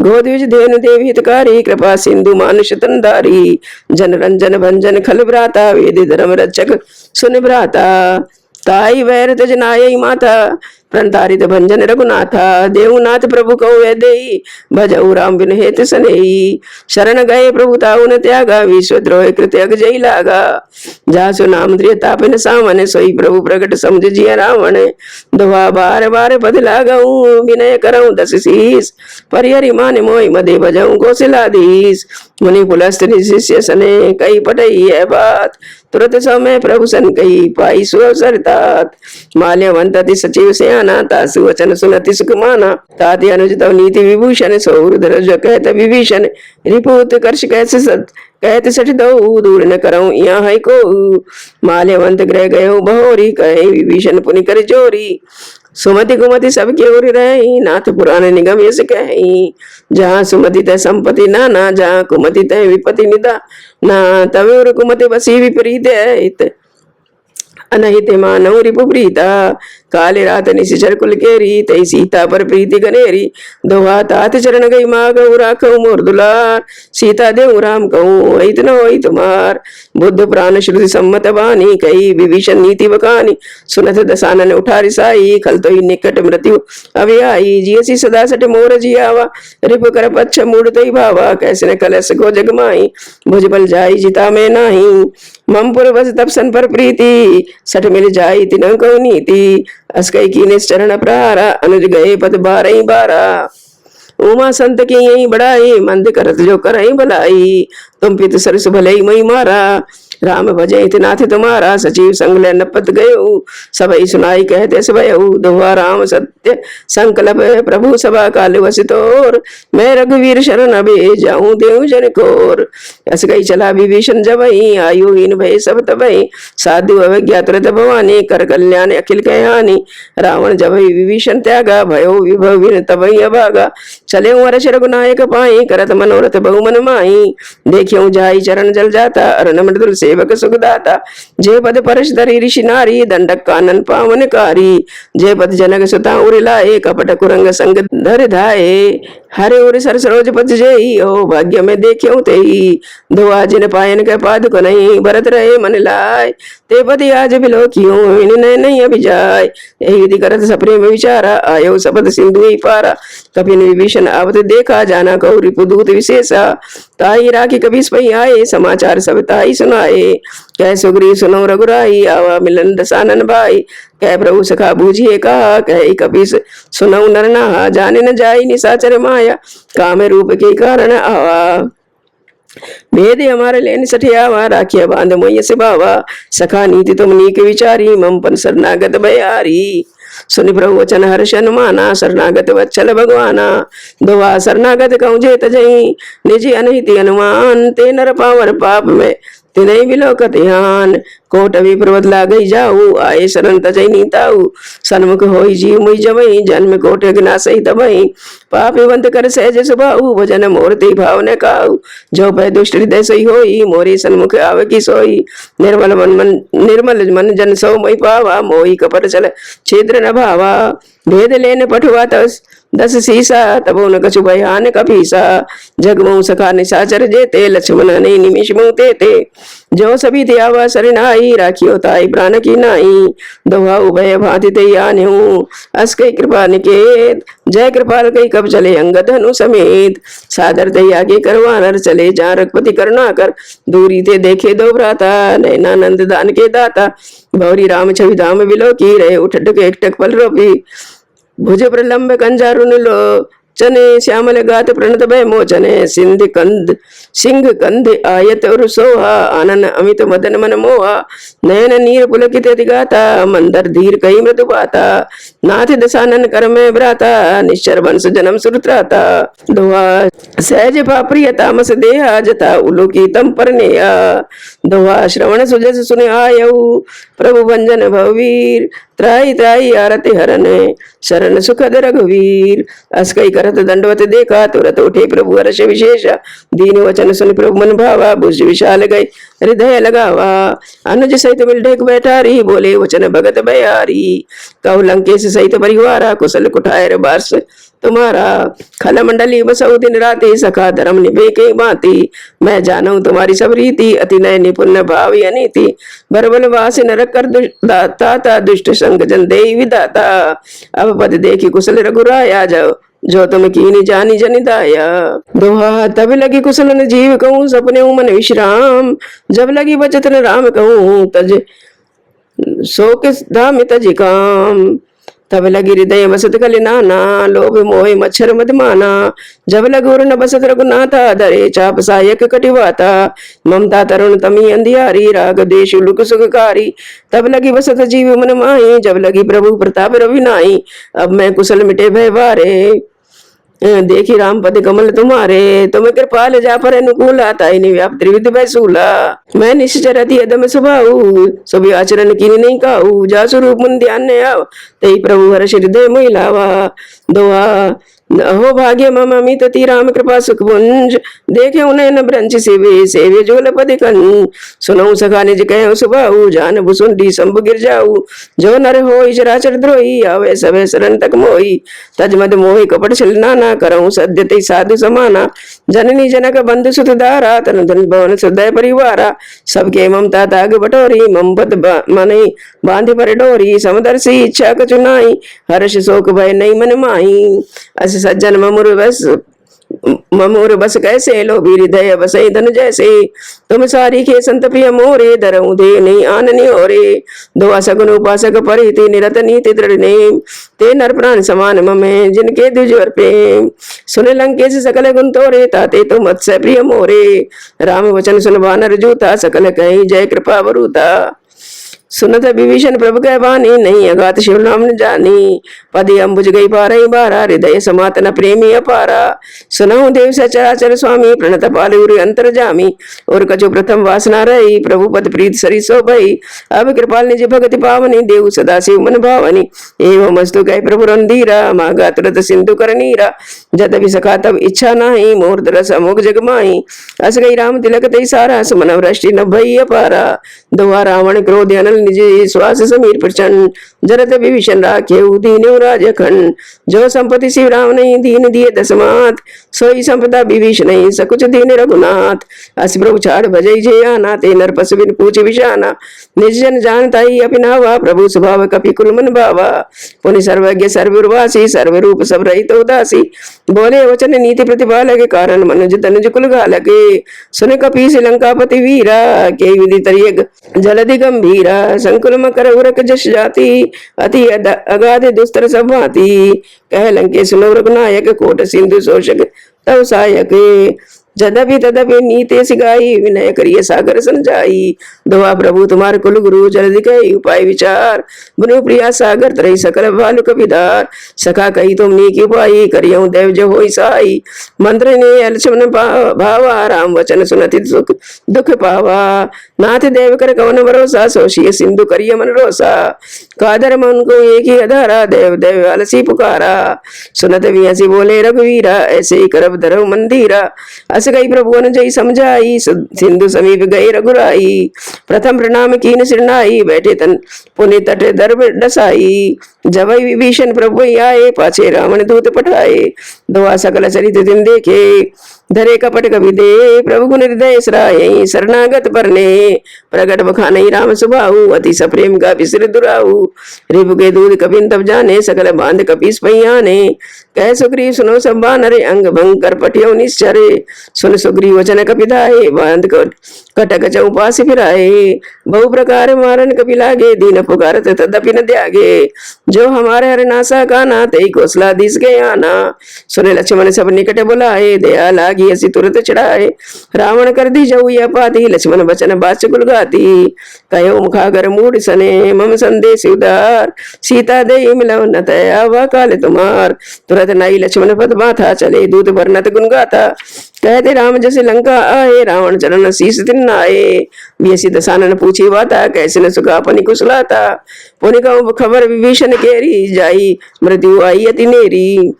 गोद्विज धेनु देव हितकारी, कृपा सिंधु मानुष तनधारी, जन रंजन भंजन खल भ्राता, वेद धर्म रक्षक सुन भ्राता, ताई वैर तज नायई माता, प्रणतारित भंजन रघुनाथा, देवनाथ प्रभु कौ वैदेई, भजऊ राम बिन हेत सनेई, शरण गए प्रभु ताऊ न त्यागा, विश्वद्रोह कृत अग जई लागा, जासु नाम तापन सामन, सोई प्रभु प्रगट समझ जिया रावण, दोहा बार बार पद लागऊ, विनय करऊं 10 शीस, परिहरि मान मोहि मदे भजऊं कौशलाधीश, मुनि पुलस्त शिष्य सने, कई पटई है बात, तुरत समय प्रभु सन कही, पाई सुअवसर तात, माल्यवंत अति सचिव से आना, तासु वचन सुनति सुख माना, ताति अनुज तव नीति विभूषण, सौहृद जो कहत विभीषण, रिपुत कर्ष कैसे सत कहत सठ दो, दूर न करऊं यहाँ है को, माल्यवंत ग्रह गयो बहोरी, कहे विभीषण पुनि कर जोरी, सुमति कुमति सबके ओर रही, नाथ पुराण निगम यस कही, जहाँ सुमति तय संपत्ति नाना, जहाँ कुमति तय विपत्ति निदा ना, तवे कुमति बसी विपरीत अनहित मानव रिपु प्रीता, काले रात निशिचर कुल केरी, तई सीता पर प्रीति गनेरी, दोहा तात चरण गई माँ गऊ राखऊ मोर दुलार, सीता देव राम कहूँ हित न होई तुम्हार, बुद्ध प्राण श्रुति सम्मत बानी, कही विभीषण नीति बकानी, सुनत दसानन उठा रिसाई, खल तो ही निकट मृत्यु अभी आई, जियसी सदा सट मोर जियावा, रिप कर पच्छ मूड तई भावा, कैसे न कलश गो जगमाई, भुजबल जाई जिता में नाही, ममपुर बस तपसन पर प्रीति, सठ मिल जाई तिन को नीति, अस्कई कीने चरण प्रहारा, अनुज गए पद 12 उमा संत की यही बढ़ाई, मंद करत जो करई भलाई, तुम पित सरस भले मई मारा, राम भजे नाथ तुम्हारा, सचिव संग ले नपत गयो, सबई सुनाई कहते सबयऊ, दोहा राम सत्य संकल्प प्रभु सभा काल वसितोर, मैं रघुवीर शरण अबे जाऊं देव जन कोर, अस गई चला विभीषण जबई, आयुहीन भय सब तबई, साधु अवज्ञा तुरत भवानी, कर कल्याण अखिल कहानी, रावण जबई विभीषण त्यागा, भयो विभव विन तबई अभागा, चले अरश रघुनायक पाई, करत मनोरथ बहु मन माई, देखियो जाई चरण जल जाता, अरण मृदुल सेवक सुखदाता, जय पद परश धरी ऋषि नारी, दंडक कानन पावन कारी, जय पद जनक सुता उर लाए, कपट कुरंग संग धर धाये, हरे उर सर सरोज पत जई ओ भाग्य में देख्यो तेई दुआ जिन पायन के पादुक नहीं भरत रहे मन लाय ते पति आज बिलो क्यों इन नहीं अभी जाय यही विधि करत सपने में विचारा आयो सपद सिंधु ही पारा कपिन विभीषण आवत देखा जाना कौ रिपुदूत विशेषा ताई राखी कभी पई आए समाचार सब ताई सुनाए कह सुग्रीव सुनो रघुराई आवा मिलन दसानन भाई कह प्रभु सखा बूझिए कहा कह कपि सुनऊ नर नहा जाने न जाई निशाचर माया काम रूप के कारण आवा भेद हमारे लेन सठियावा राखिया बांध मोय से बावा सखा नीति तुम नीक विचारी मम पन शरणागत भयारी सुनि प्रभु वचन हर्ष अनुमाना शरणागत वत्सल भगवाना दुआ शरणागत कहूँ जे तजई निजी अनहिति अनुमान ते नर पावर पाप में तिनई बिलोक ध्यान कोट अभी पर्वत लागई जाऊ आए शरण तजई नीताऊ सन्मुख होई जीव मुई जबई जन्म कोट अग्ना सही तबई पाप वंत कर सहज सुभाऊ भजन मोर ते भाव न काऊ जो भय दुष्ट हृदय सही होई मोरी सन्मुख आवे की सोई निर्मल मन जन सो मई पावा मोई कपट चल छिद्र न भावा भेद लेन पठुआ दस सीसा तबो न कछु बयान कपीसा जगमऊ सखा निशाचर जेते लक्ष्मण ने निमिष मुते ते जो सभी थे आवा शरणाई राखियो ताई प्राण की नाई दोहा उभय भांति ते आन्यू अस कई कृपा निकेत जय कृपाल कई कब चले अंगद हनु समेत सादर ते आगे करवा नर चले जा रघुपति करुणा कर दूरी ते देखे दो भ्राता नैनानंद दान के दाता भौरी राम छवि धाम बिलो की रहे उठक एकटक पल रोपी भुज प्रलंब कंजारुन लो चने श्यामल गात प्रणत भय मोचने सिंह कंध आयत और सोहा आनन अमित मदन मन मोहा नयन नीर पुलकित गाता मंदर धीर कई मृदु पाता नाथ दशानन कर में भ्राता निश्चर वंश जन्म सुरत्राता दोहा सहज पाप्रिय तामस देहा जता उलोकी तम परनेया दोहा श्रवण सुजस सुने आयऊ प्रभु भंजन भववीर त्राई त्राई आरती हरन शरण सुखद रघुवीर अस कई करत दंडवत देखा तुरत उठे प्रभु हर्ष विशेष दीन वचन सुन प्रभु मन भावा भुज विशाल गए हृदय लगावा अनुज सहित मिल ढेक बैठारी बोले वचन भगत बयारी कहु लंकेश सहित परिवारा कुशल कुठायर बार्स तुम्हारा खल मंडली बसऊ दिन राति सखा धर्म निभे के बाती मैं जानू तुम्हारी सब रीति अति नय निपुण भावी अनीति बरबल वास नरक कर दाता दुष्ट संग जन दे विदाता अब पद देखी कुशल रघुराया जाओ जो तुम कीनी जानी जनिदाया दोहा तब लगी कुशल न जीव कहूँ सपने मन विश्राम जब लगी बचत न राम कहूँ तज शोक धाम तज काम तब लगी हृदय बसत कल नाना लोभ मोह मच्छर मदमाना जब लगुर न बसत रघुनाथा धरे चाप सायक कटिवाता ममता तरुण तमी अंधियारी राग देश लुक सुखकारी तब लगी बसत जीव मन माही जब लगी प्रभु प्रताप रवि नाई अब मैं कुशल मिटे भय बारे देखी राम पद कमल तुम्हारे तुम्हें कृपाल जा पर अनुकूल ताई व्याप त्रिविध बैसूला मैं निश्चरती अदम स्वभाव सभी आचरण की नहीं काऊ जा स्वरूप मन ध्यान ने आव तई प्रभु हर्ष हृदय महिलावा दोहा अहो भाग्य मम अमित ती राम कृपा सुख भुंज देखे उन्हें न ब्रंच सेवे जोल पद कंज सुनऊ सखा निज कह सुबाऊ जान भुसुंडी संभ गिर जाऊ जो नर हो चराचर द्रोही आवे सवे शरण तक मोही तज मद मोहि कपट छल नाना करऊँ सद्य ते साधु समाना जननी जनक बंधु सुत दारा तन धन भवन हृदय परिवारा सबके ममता ताग बटोरी मम पद मने बांधे पर डोरी समदर्शी इच्छा कचुनाई हर्ष शोक भय नहीं मन माही अस सज्जन ममोर बस कैसे लो भी हृदय बसई धन जैसे तुम सारी के संत प्रिय मोरे धरऊ दे नहीं आननी ओरे दुआ सगुन उपासक परिति निरत नीति दृढ़ नेम ते नर प्राण समान ममे जिनके द्विजवर प्रेम सुन लंकेश सकल गुण तोरे ताते तुम मत्स्य प्रिय मोरे राम वचन सुन वानर जूता सकल कहीं जय कृपा वरुता सुनत विभीषण प्रभु कह बानी नहीं अगात शिव नाम न जानी पदे अम्बुज गई पारई बारा हृदय समातन प्रेमी अपारा सुनहु देव सचराचर स्वामी प्रणत पालुरी अंतर जामी और कछु प्रथम वासना रही प्रभु पद प्रीत सरी सो भई अब कृपाल निज भगति पावनी देव सदा शिव मन भावनी एवं मस्तु गए प्रभु रंधीरा मागा तुरत सिंधु कर नीरा जद भी सखा तब इच्छा नाही मोर दरस अमोघ जगमाई अस गई राम तिलक तई सारा सुमन वृष्टि न भई अपारा दोहा रावण क्रोध अनल निज श्वास समीर प्रचंड, जरत विभीषण राखे दीन राज खंड। जो संपत्ति शिव राम नहीं दीन दिए दसमात, सोई संपदा विभीषण नहीं सकुच दीन रघुनाथ। अस प्रभु छाड़ भजई जय आना, ते नर पशु बिन पूछ विषाना। निज जन जानता ही अपनावा, प्रभु स्वभाव कपि कुल मन भावा। पुनि सर्वज्ञ सर्ववासी, सर्वरूप सब रहित उदासी। बोले वचन नीति प्रतिपालक, कारण मनुज तनुज कुल घालके। सुन कपि लंकापति वीरा, के विधि तरियग जलधि गंभीरा। संकुल मकर उरक जस जाति, अति अगाध दुस्तर सब भांति। कह लंके सुनो रघुनायक, कोट सिंधु शोषक तव सहायक। जदपि तदपि नीति सिगाई, विनय करिए सागर समझाई। दुआ प्रभु तुम्हारे कुल गुरु, जल्दी कही उपाय विचार। बुनु प्रिया सागर तरई सकल भालु कपिधार। सखा कही तुम नी की उपाई, करियो देव जो होई सहाई। मंत्र ने लक्ष्मण भावा, राम वचन सुनति सुख दुख पावा। नाथ देव कर कवन भरोसा, सोशिय सिंधु करिय मन रोसा। कादर मन को एक ही आधारा, देव देव अलसी पुकारा। सुनत भी हंसी बोले रघुवीरा, ऐसे ही करब धरव मंदिरा। अस गई प्रभु जय समझाई, सिंधु समीप गई रघुराई। प्रथम प्रणाम कीन सिरनाई, बैठे तन पुनि तट दर्भ डसाई। जब विभीषण प्रभु आए, पाछे रावण दूत पठाए। दुआ सकल चरित दिन देखे, धरे कपट कवि दे। प्रभु गुण हृदय सराय, शरणागत परने। प्रगट बखानई राम सुभाऊ, अति सप्रेम का बिसर दुराऊ। रिपु के दूध कपिन तब जाने, सकल बांध कपीस पहियाने। कह सुग्रीव सुनो सब बानरे, अंग भंग कर पटियो निश्चरे। सुन सुग्रीव वचन कपिधाए, बांध कटक चौपास फिराए। बहु प्रकार मारन कपि लागे, दीन पुकारत तदपि न त्यागे। जो हमारे हरनासा काना, तेई कौशला दिस गए आना। सुने लक्ष्मण सब निकट बुलाए, दया लागी असी तुरत चढ़ाए। रावण कर दी जऊ यह पाती, लक्ष्मण बचन बाच कुल गाती। कहो मुखागर मूड सने, मम संदेश उदार। सीता दे मिलव न तया वा काल तुम्हार। तुरत नाई लक्ष्मण पद माथा, चले दूत वर्णत गुण गाथा। कहते राम जैसे लंका आए, रावण चरण शीस दिन आए। बेसी दसानन पूछी वाता, कैसे न सुखा पनि कुशलाता। पुनि कहूँ खबर विभीषण केरी, जाई मृत्यु आई अति नेरी।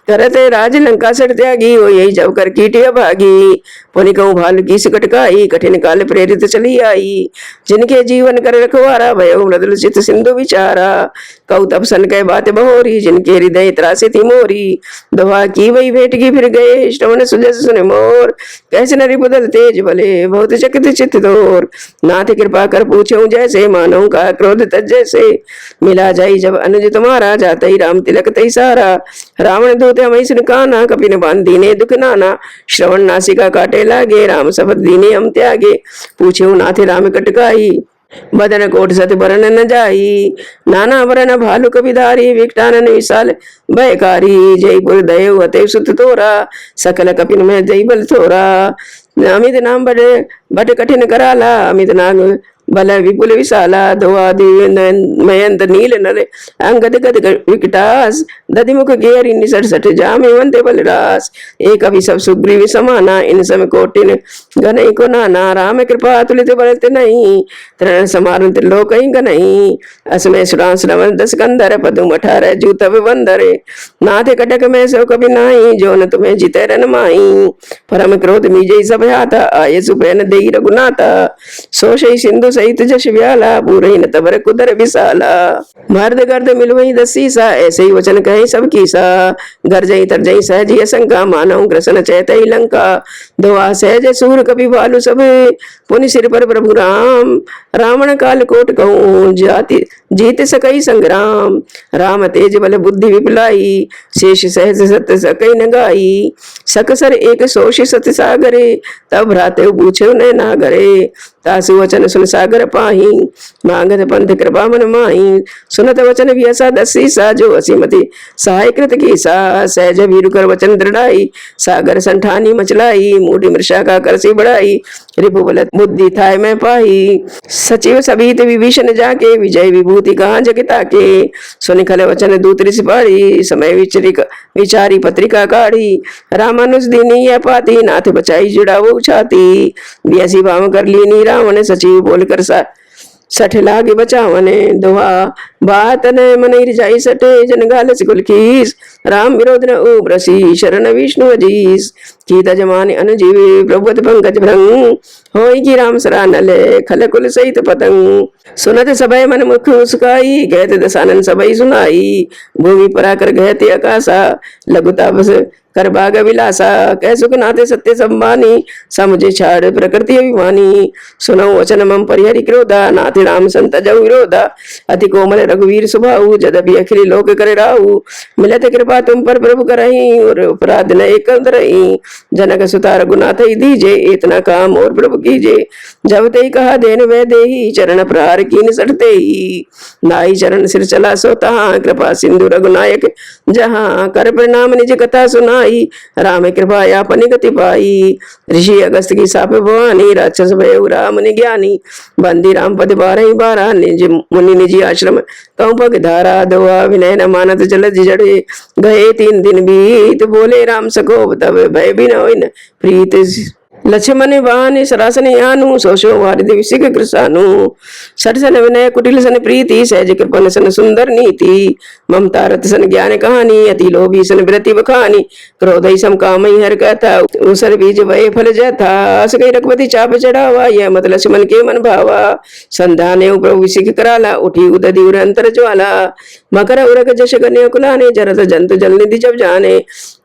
करते राज लंका सट त्यागी, हो यही जब कर कीटिया भागी। पुनि कहूँ भालू की कटकाई, कठिन काल प्रेरित चली आई। जिनके जीवन कर रखवारा, भयो मृदुल चित सिंधु विचारा। कहू तब सन कह बात बहोरी, जिनके हृदय त्रासे थी मोरी। दोहा की वही भेट की फिर गए, श्रवण सुजस सुने मोर। कैसे नरि बदल तेज भले, बहुत चकित चित दौर। नाथ कृपा कर पूछूं जैसे, मानो का क्रोध तज जैसे। मिला जाई जब अनुज तुम्हारा, जाते ही राम तिलक तई सारा। रावण दूत मई सुन काना, कपिन बांध दीने दुख नाना। श्रवण नासिका काटे लागे, राम शपथ दीने हम त्यागे। पूछे नाथ राम कटकाई, बदन कोट सत बरन न जाई। नाना वरन भालु कपिधारी, विकटानन विशाल भयकारी। जयपुर दय अतैव सुत तोरा, सकल कपिन में जय बल थोरा। अमित नाम बट कठिन कराला, अमित नाम बल विपुल विशाला। दोआ मयंत नील नर, अंगद गद विकटास। दधिमुख गेरी निसट सठ, जामे वंदे बलरास। एक अभी सब सुग्रीव समाना, इन सम कोटिन गनई को नाना। राम कृपा तुलित बलत नहीं, तरण समारन त्रिलोक गनई। असमय सुरां श्रवण दस कंधर, पदुम 18 जूतब बंदर। नाथ कटक में सो कभी नाही, जो न तुम्हें जिते रन माई। परम क्रोध मीजई सब हाथा, आये सुपैन देई रघुनाथा। सोशई सिंधु सहित जश व्याला, पूरे न तबर कुदर विशाला। मर्द गर्द मिलवई दसीसा, ऐसे ही वचन कहे सब कीसा। गर्जई तरजई सहज शंका, मानव ग्रसन चैतई लंका। दुआ सहज सूर कपि भालु सब, पुनि सिर पर प्रभु राम। रावण काल कोट कहूँ, जाति जीत सकई संग्राम। राम तेज बल बुद्धि विपुलाई, शेष सहज सत्य सकई न गाई। सकसर एक सोष सत सागरे, तब भ्राते पूछो न नागरे। तासु वचन सुन सागर पाही, मांगत पंथ कृपा मन माही। सुनत वचन व्यसा दसीसा, जो असीमति सहाय कृत कीसा। सहज भीरु कर वचन दृढ़ाई, सागर संठानी मचलाई। मूढ़ी मृषा का करसी बढ़ाई, रिपु बलत बुद्धि थाय में पाही। सचिव सभीत विभीषण जाके, विजय विभूति कहाँ जगिता के। सुन खल वचन दूत ऋषि पाड़ी, समय विचारी पत्रिका काढ़ी। रामानुज दीनी यह पाती, नाथ बचाई जुड़ा वो छाती। बियसी भाव कर लीनी रावण, सचिव बोलकर सठ लागे बचावने दुआ बात न मन जाई सटे जन गालस कुल कीस राम विरोध न उब्रसी शरण विष्णु अजीस की तजमाने अनुजीवे प्रभुत पंकज भ्रंग होई की राम सरा नले खल कुल सहित पतंग सुनत सबय मन मुख उसकाई कहते दसानन सबई सुनाई भूमि पराकर कहते आकाशा लघुता बस कर बाग विलासा कह सुख नाते सत्य संबानी समुझे छाड़ प्रकृति अभिमानी सुनऊ वचन मम परिहरि क्रोधा नाथे राम संत जऊ विरोधा अति कोमल रघुवीर सुभाऊ जदपि अखिल लोक करे राहु मिलत कृपा तुम पर प्रभु करही और अपराध न एक रही जनक सुता रघुनाथ ही दीजे इतना काम और प्रभु कीजे जब ते कहा देन वह देही चरण प्रहार कीन सटते ही नाई चरण सिर चला सोता कृपा सिंधु रघुनायक जहाँ कर प्रणाम निज कथा सुनाई राम कृपा अपनी गति पाई ऋषि अगस्त की साप भवानी राक्षस भय राम नि ज्ञानी बंदी राम पद 12 निज मुनि निजी आश्रम कहूँ पग धारा दुआ विनय न मानत जलद जड़े गए 3 दिन बीत बोले राम सको तब भय भी न होई न प्रीत लक्ष्मण वाहन सरासन यानु सोशो वारिद विसिक कृसानु सठ सन विनय कुटिल सन प्रीति सहज कृपन सन सुंदर नीति ममता रत सन ज्ञान कहानी अति लोभी सन व्रति बखानी क्रोध सम काम हर कहता उसर बीज वय फल जथा अस गई रघुपति चाप चढ़ावा यह मत लक्ष्मण के मन भावा संधाने प्रभु विसिक कराला उठी उदधि उर अंतर ज्वाला मकर उरग जश गण्य कुलाने जरत जंतु जल निधि जब जाने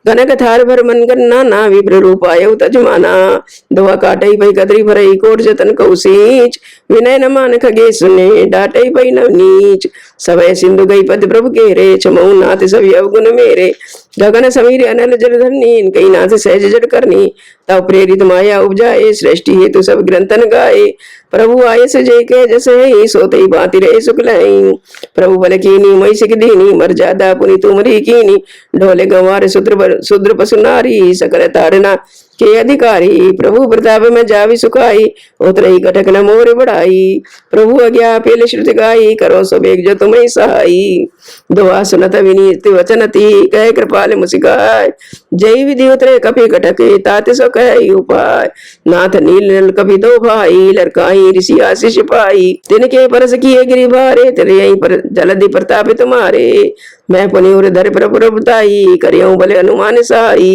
कनक थार भर मन गन्ना ना विप्र रूप आयु तजमाना दुआ काटई भई कदरी भरई कोट जतन कौसीच विनय न मान खगे सुने डाटई भई न नीच सवय सिंधु गई पद प्रभु के रे चमऊ नाथ सभी अवगुण मेरे गगन समीर अनल जलधरनी कई नाथ सहज जड़ करनी तब प्रेरित माया उपजाए सृष्टि हेतु सब ग्रंथन गाए प्रभु आये से जय के जैसे ही सोते ही बाती रहे शुक्ल प्रभु बल कीनी मई सिख दीनी मर्यादा पुनि तुमरी कीनी ढोले गंवार शूद्र पशु नारी सकल तारना के अधिकारी प्रभु प्रताप में जावी सुखाई उतरही कटक न मोर बढ़ाई प्रभु अज्ञा पेल श्रुति गाई करो सो बेग जो तुम्हें सहाई दुआ सुनत विनीत वचनती कह कृपाल मुसिकाय जय विधि उतरे कपि कटके ताते सो कह उपाय नाथ नील कपि दो भाई लड़काई ऋषि आशीष पाई तिनके परस किए गिरि भारे तेरे यहीं पर जलधि प्रताप तुम्हारे मैं पुनि उर धर प्रभुताई करियो बले अनुमान साई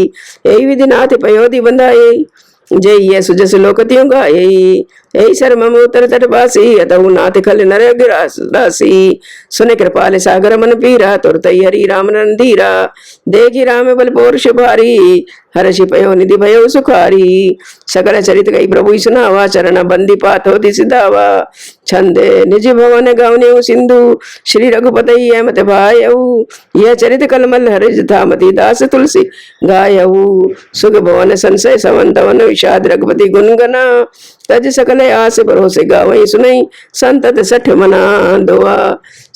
यही विधि नाथ पयोधि बंधाए जय ये सुजस लोकतियों गाये यही सर मम उत्तर तटवासी अतहु नाथ खल नर राशि सुन कृपाल सागर मन पीरा तुरत हरि राम रणधीरा देखी राम बल पौरुष भारी हर्षि पयो निधि भयो सुखारी सकल चरित गई प्रभु सुनावा चरण बंदी पाथो दिसिदावा छंदे निज भवन गावने सिंधु श्री रघुपति मत भायऊ यह चरित कलमल हरिज धामति दास तुलसी गायऊ सुख भवन संशय सवंतवन विषाद रघुपति गुणगना तज सकल आस भरोसे गावई सुनई संतत सठ मना दुआ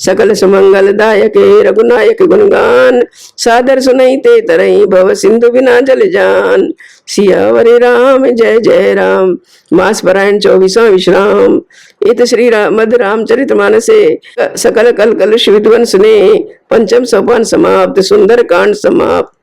सकल सुमंगल दायक रघुनायक गुणगान सादर सुनई ते तरई भव सिंधु बिना जल जान सियावरी राम जय जय राम मास पारायण 24वां विश्राम इत श्री मद रामचरित मानसे सकल कल कलुष विद्वंस ने पंचम सोपान समाप्त सुंदर कांड समाप्त।